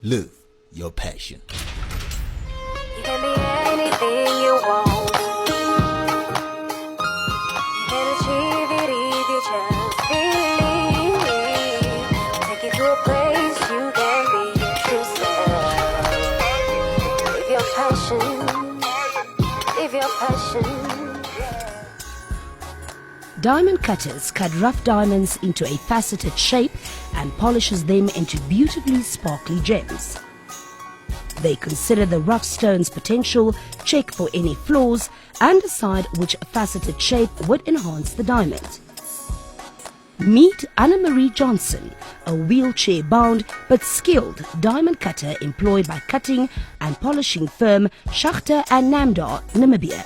Live your passion. You can be anything you want. You can achieve it if you just believe. Take you to a place you can be your true self. Live your passion. Live your passion. Diamond cutters cut rough diamonds into a faceted shape and polishes them into beautifully sparkly gems. They consider the rough stone's potential, check for any flaws, and decide which faceted shape would enhance the diamond. Meet Annamarie Johnson, a wheelchair-bound but skilled diamond cutter employed by cutting and polishing firm Shachter and Namdar, Namibia.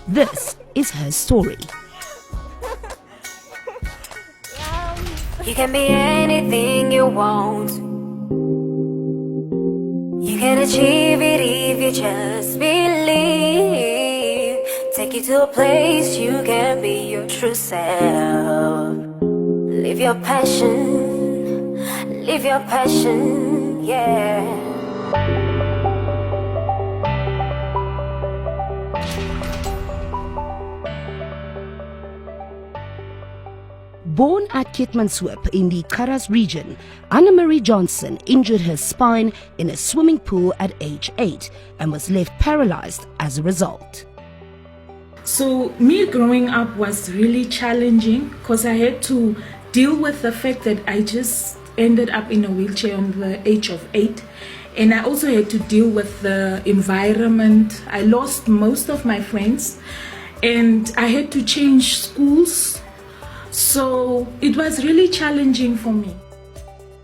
This is her story. You can be anything you want. You can achieve it if you just believe. Take you to a place you can be your true self. Live your passion. Live your passion, yeah. Born at Keetmanshoop in the Karas region, Annamarie Johnson injured her spine in a swimming pool at age 8 and was left paralyzed as a result. So me growing up was really challenging because I had to deal with the fact that I just ended up in a wheelchair on the age of 8. And I also had to deal with the environment. I lost most of my friends and I had to change schools. So it was really challenging for me.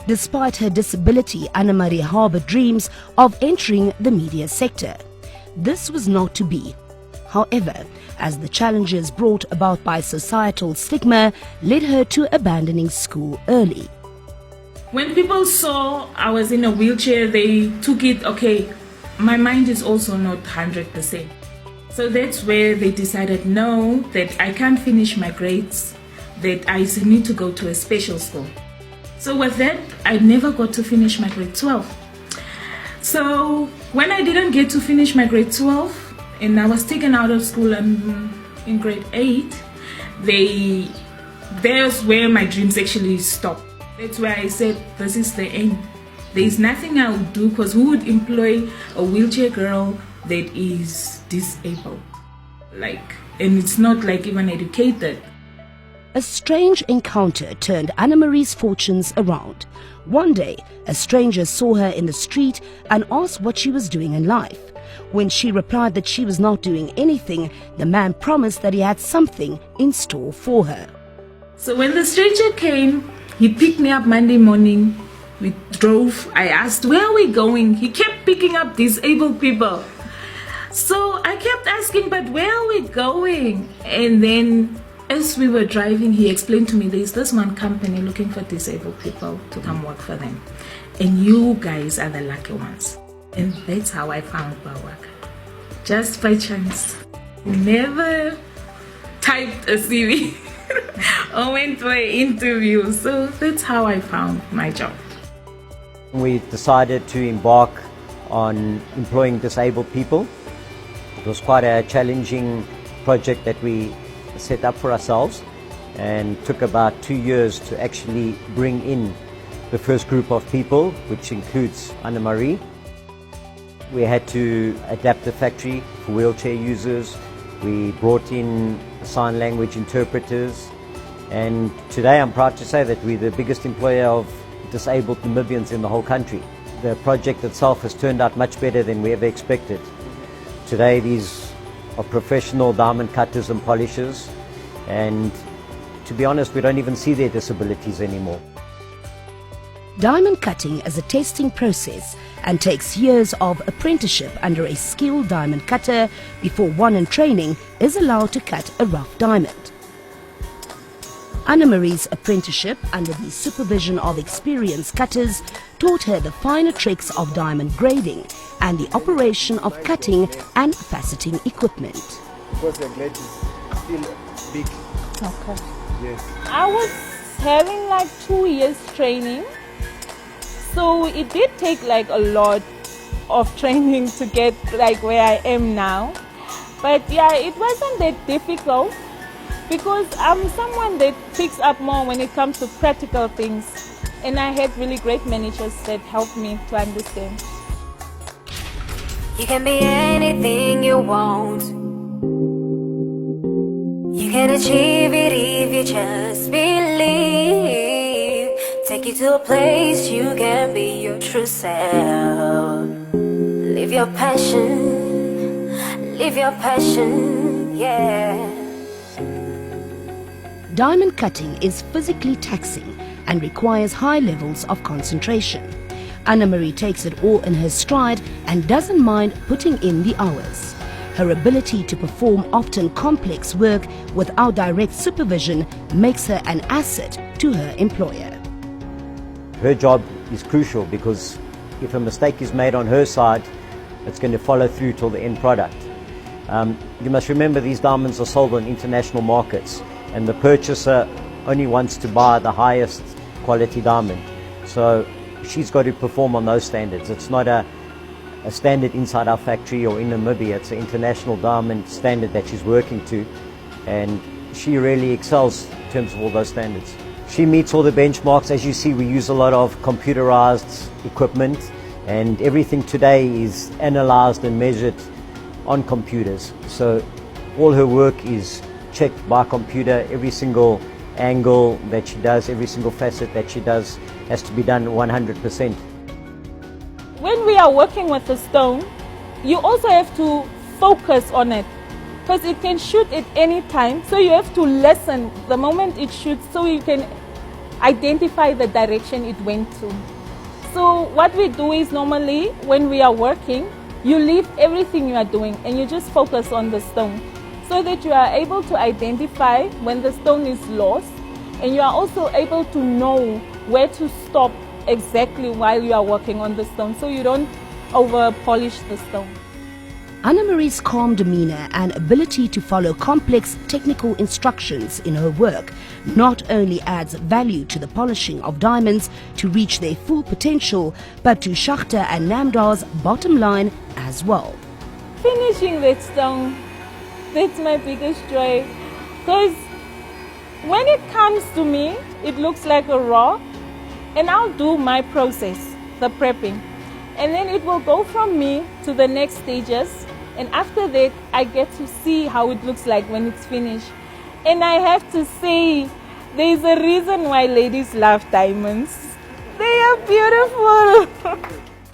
Despite her disability, Annamarie harbored dreams of entering the media sector. This was not to be. However, as the challenges brought about by societal stigma led her to abandoning school early. When people saw I was in a wheelchair, they took it, okay, my mind is also not 100%. So that's where they decided, no, that I can't finish my grades, that I need to go to a special school. So with that, I never got to finish my grade 12. So when I didn't get to finish my grade 12, and I was taken out of school in grade 8, there's where my dreams actually stopped. That's where I said, this is the end. There is nothing I would do, because who would employ a wheelchair girl that is disabled? And it's not like even educated. A strange encounter turned Annamarie's fortunes around. One day, a stranger saw her in the street and asked what she was doing in life. When she replied that she was not doing anything, the man promised that he had something in store for her. So when the stranger came, he picked me up Monday morning. We drove. I asked, where are we going? He kept picking up disabled people. So I kept asking, but where are we going? And then as we were driving, he explained to me, there's this one company looking for disabled people to come work for them. And you guys are the lucky ones. And that's how I found Bawaka. Just by chance. Never typed a CV or went for an interview. So that's how I found my job. We decided to embark on employing disabled people. It was quite a challenging project that we set up for ourselves, and took about 2 years to actually bring in the first group of people, which includes Annamarie. We had to adapt the factory for wheelchair users. We brought in sign language interpreters, and today I'm proud to say that we're the biggest employer of disabled Namibians in the whole country. The project itself has turned out much better than we ever expected. Today these are professional diamond cutters and polishers, and to be honest, we don't even see their disabilities anymore. Diamond cutting is a testing process and takes years of apprenticeship under a skilled diamond cutter before one in training is allowed to cut a rough diamond. Annamarie's apprenticeship under the supervision of experienced cutters taught her the finer tricks of diamond grading and the operation of cutting and faceting equipment. Because the blade is still big. Okay. Yes. I was having like 2 years training. So it did take like a lot of training to get like where I am now. But yeah, it wasn't that difficult because I'm someone that picks up more when it comes to practical things. And I had really great managers that helped me to understand. You can be anything you want. You can achieve it if you just believe. Take you to a place you can be your true self. Live your passion, yeah. Diamond cutting is physically taxing and requires high levels of concentration. Annamarie takes it all in her stride and doesn't mind putting in the hours. Her ability to perform often complex work without direct supervision makes her an asset to her employer. Her job is crucial because if a mistake is made on her side, it's going to follow through till the end product. You must remember these diamonds are sold on international markets and the purchaser only wants to buy the highest quality diamond. So she's got to perform on those standards. It's not a standard inside our factory or in Namibia. It's an international diamond standard that she's working to, and she really excels in terms of all those standards. She meets all the benchmarks. As you see, we use a lot of computerized equipment, and everything today is analyzed and measured on computers. So all her work is checked by computer. Every single angle that she does, every single facet that she does has to be done 100%. When we are working with the stone, you also have to focus on it because it can shoot at any time. So you have to listen the moment it shoots so you can identify the direction it went to. So what we do is normally when we are working, you leave everything you are doing and you just focus on the stone so that you are able to identify when the stone is lost, and you are also able to know where to stop exactly while you are working on the stone so you don't over polish the stone. Annamarie's calm demeanor and ability to follow complex technical instructions in her work not only adds value to the polishing of diamonds to reach their full potential, but to Shagta and Namdar's bottom line as well. Finishing that stone, that's my biggest joy, because when it comes to me, it looks like a raw, and I'll do my process, the prepping, and then it will go from me to the next stages, and after that I get to see how it looks like when it's finished. And I have to say, there's a reason why ladies love diamonds. They are beautiful.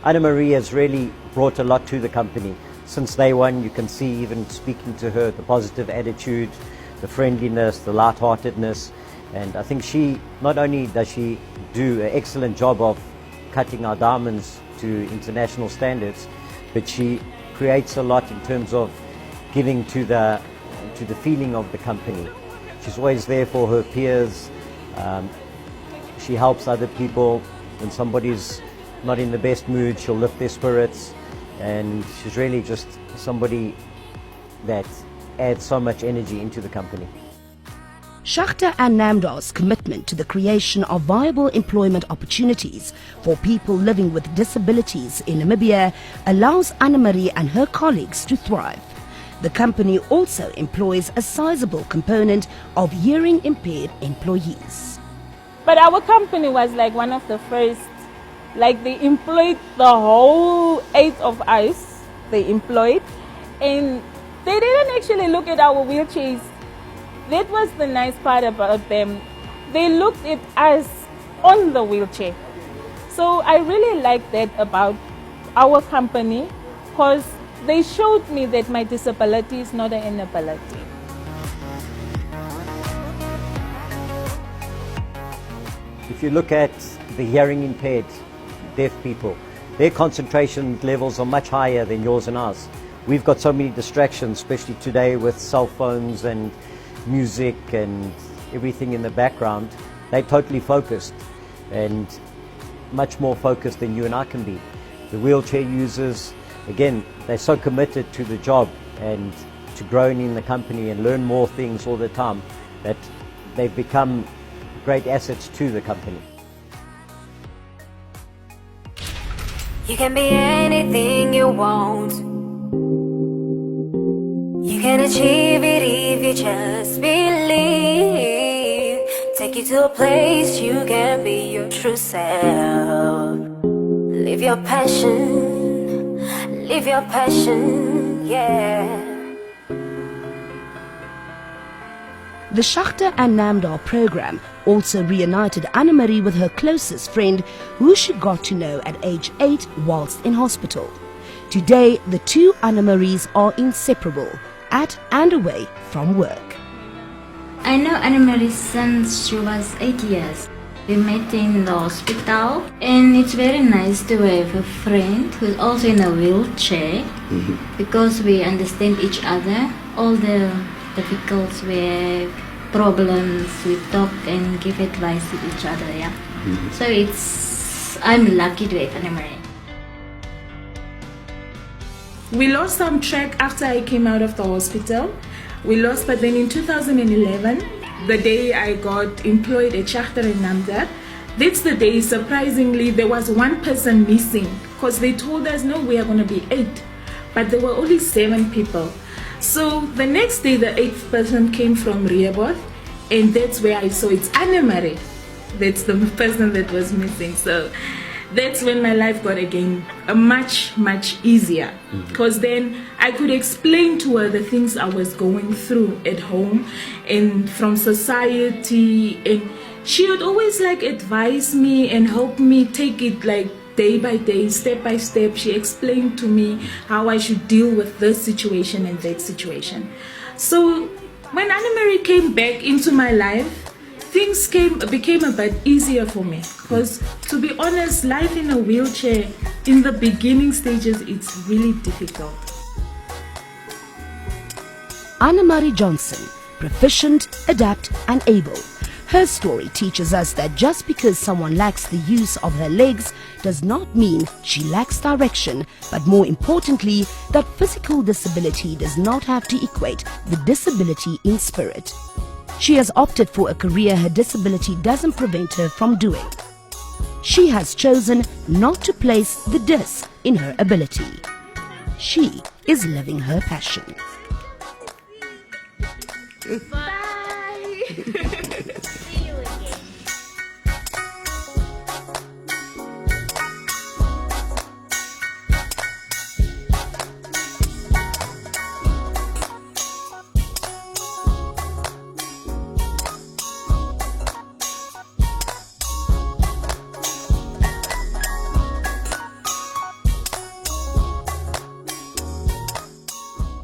Annamarie has really brought a lot to the company. Since day one, you can see, even speaking to her, the positive attitude, the friendliness, the lightheartedness, and I think she, not only does she do an excellent job of cutting our diamonds to international standards, but she creates a lot in terms of giving to the feeling of the company. She's always there for her peers. She helps other people. When somebody's not in the best mood, she'll lift their spirits, and she's really just somebody that adds so much energy into the company. Shagta and Namdar's commitment to the creation of viable employment opportunities for people living with disabilities in Namibia allows Annamarie and her colleagues to thrive. The company also employs a sizable component of hearing impaired employees. But our company was like one of the first, like they employed the whole 8 of us, they employed, and they didn't actually look at our wheelchairs. That was the nice part about them. They looked at us on the wheelchair. So I really like that about our company, because they showed me that my disability is not an inability. If you look at the hearing impaired, deaf people, their concentration levels are much higher than yours and ours. We've got so many distractions, especially today with cell phones and music and everything in the background. They're totally focused, and much more focused than you and I can be. The wheelchair users, again, they're so committed to the job and to growing in the company and learn more things all the time that they've become great assets to the company. You can be anything you want. You can achieve it if you just believe. Take you to a place you can be your true self. Live your passion, live your passion, yeah. The Shachta and Namdar program also reunited Annamarie with her closest friend, who she got to know at age 8 whilst in hospital. Today, the two Annamaries are inseparable, at and away from work. I know Annamarie since she was 8 years. We met in the hospital, and it's very nice to have a friend who's also in a wheelchair because we understand each other. All the difficulties we have, problems, we talk and give advice to each other. Yeah. So I'm lucky to have Annamarie. We lost some track after I came out of the hospital. But then in 2011, the day I got employed at Shachta and Namdar, that's the day, surprisingly, there was one person missing, because they told us, no, we are going to be 8, but there were only 7 people. So the next day, the 8th person came from Rehoboth, and that's where I saw it's Annamarie. That's the person that was missing. So that's when my life got again much easier, because then I could explain to her the things I was going through at home and from society, and she would always like advise me and help me take it like day by day, step by step. She explained to me how I should deal with this situation and that situation. So when Annamarie came back into my life, things became a bit easier for me, because to be honest, life in a wheelchair in the beginning stages, it's really difficult. Annamarie Johnson, proficient, adept and able. Her story teaches us that just because someone lacks the use of her legs does not mean she lacks direction, but more importantly, that physical disability does not have to equate with disability in spirit. She has opted for a career her disability doesn't prevent her from doing. She has chosen not to place the dis in her ability. She is living her passion. Bye! See you again.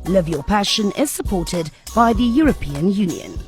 Live Your Passion is supported by the European Union.